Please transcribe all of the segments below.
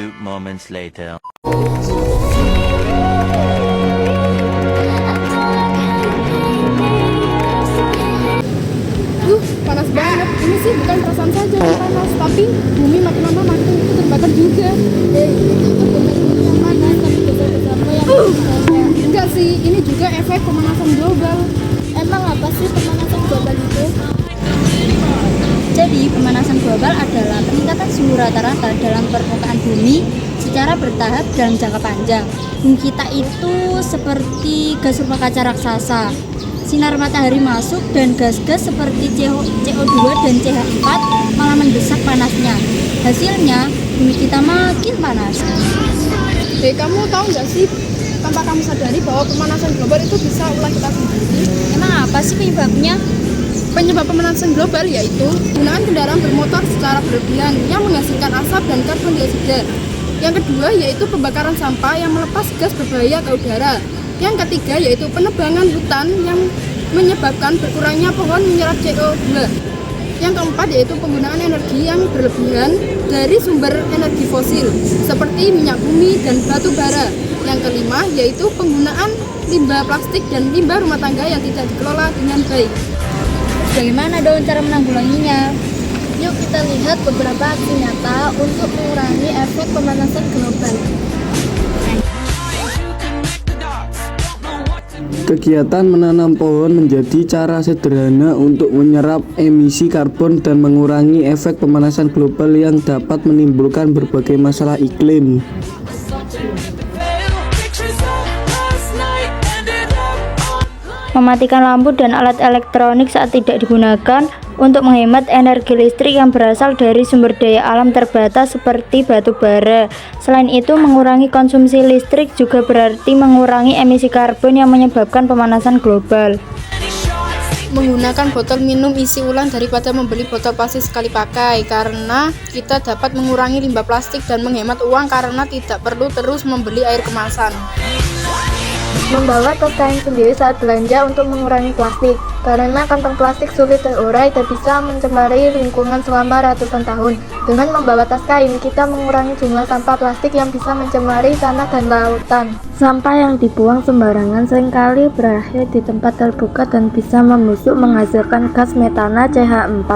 few moments later. Panas banget. Ini sih bukan perasaan saja yang panas, tapi bumi makin lama makin terbakar juga. Itu benar yang panas, tapi beberapa yang enggak sih. Ini juga efek pemanasan global. Emang apa sih pemanasan global itu? Jadi, pemanasan global adalah peningkatan suhu rata-rata dalam permukaan bumi secara bertahap dalam jangka panjang. Bumi kita itu seperti gas rumah kaca raksasa. Sinar matahari masuk dan gas-gas seperti CO2 dan CH4 malah mendesak panasnya. Hasilnya, bumi kita makin panas. Kamu tahu nggak sih, tanpa kamu sadari bahwa pemanasan global itu bisa ulah kita sendiri? Emang apa sih penyebabnya? Penyebab pemanasan global yaitu penggunaan kendaraan bermotor secara berlebihan yang menghasilkan asap dan karbon dioksida. Yang kedua yaitu pembakaran sampah yang melepas gas berbahaya ke udara. Yang ketiga yaitu penebangan hutan yang menyebabkan berkurangnya pohon menyerap CO2. Yang keempat yaitu penggunaan energi yang berlebihan dari sumber energi fosil seperti minyak bumi dan batu bara. Yang kelima yaitu penggunaan limbah plastik dan limbah rumah tangga yang tidak dikelola dengan baik. Bagaimana dong cara menanggulanginya? Yuk kita lihat beberapa aksi nyata untuk mengurangi efek pemanasan global. Kegiatan menanam pohon menjadi cara sederhana untuk menyerap emisi karbon dan mengurangi efek pemanasan global yang dapat menimbulkan berbagai masalah iklim. Mematikan lampu dan alat elektronik saat tidak digunakan untuk menghemat energi listrik yang berasal dari sumber daya alam terbatas seperti batu bara. Selain itu, mengurangi konsumsi listrik juga berarti mengurangi emisi karbon yang menyebabkan pemanasan global. Menggunakan botol minum isi ulang daripada membeli botol plastik sekali pakai, karena kita dapat mengurangi limbah plastik dan menghemat uang karena tidak perlu terus membeli air kemasan. Membawa tas kain sendiri saat belanja untuk mengurangi plastik, karena kantong plastik sulit terurai dan bisa mencemari lingkungan selama ratusan tahun. Dengan membawa tas kain, kita mengurangi jumlah sampah plastik yang bisa mencemari tanah dan lautan. Sampah yang dibuang sembarangan seringkali berakhir di tempat terbuka dan bisa membusuk menghasilkan gas metana CH4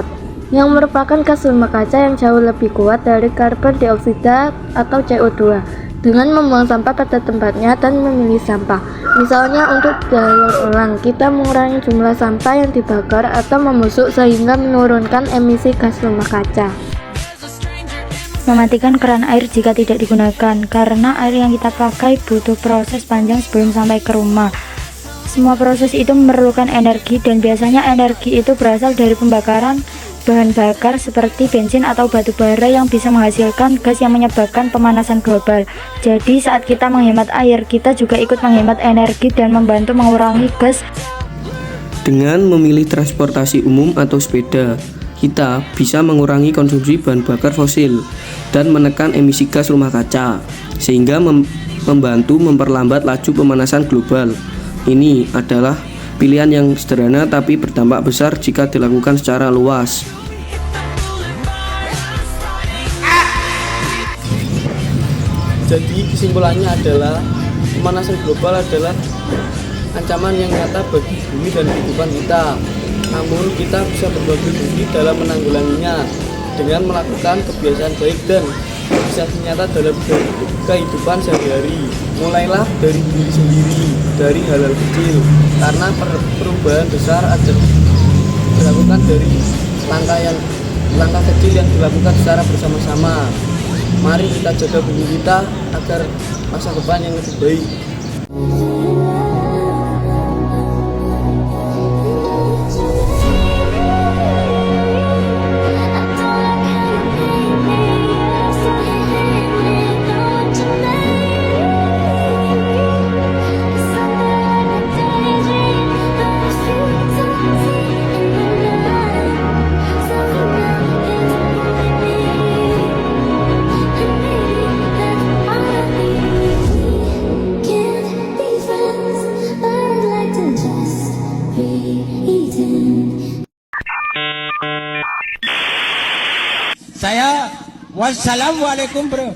yang merupakan gas rumah kaca yang jauh lebih kuat dari karbon dioksida atau CO2. Dengan membuang sampah pada tempatnya dan memilih sampah, misalnya untuk daur ulang, kita mengurangi jumlah sampah yang dibakar atau membusuk sehingga menurunkan emisi gas rumah kaca. Mematikan keran air jika tidak digunakan, karena air yang kita pakai butuh proses panjang sebelum sampai ke rumah. Semua proses itu memerlukan energi dan biasanya energi itu berasal dari pembakaran bahan bakar seperti bensin atau batu bara yang bisa menghasilkan gas yang menyebabkan pemanasan global. Jadi saat kita menghemat air, kita juga ikut menghemat energi dan membantu mengurangi gas. Dengan memilih transportasi umum atau sepeda, kita bisa mengurangi konsumsi bahan bakar fosil dan menekan emisi gas rumah kaca, sehingga membantu memperlambat laju pemanasan global. Ini adalah pilihan yang sederhana tapi berdampak besar jika dilakukan secara luas. Jadi kesimpulannya adalah pemanasan global adalah ancaman yang nyata bagi bumi dan kehidupan kita. Namun kita bisa berbagi budi dalam menanggulanginya dengan melakukan kebiasaan baik dan bisa nyata dalam kehidupan sehari-hari. Mulailah dari diri sendiri, dari hal-hal kecil, karena perubahan besar ada dilakukan dari langkah kecil yang dilakukan secara bersama-sama. Mari kita jaga bumi kita agar masa depan yang lebih baik. Saya wassalamualaikum bro.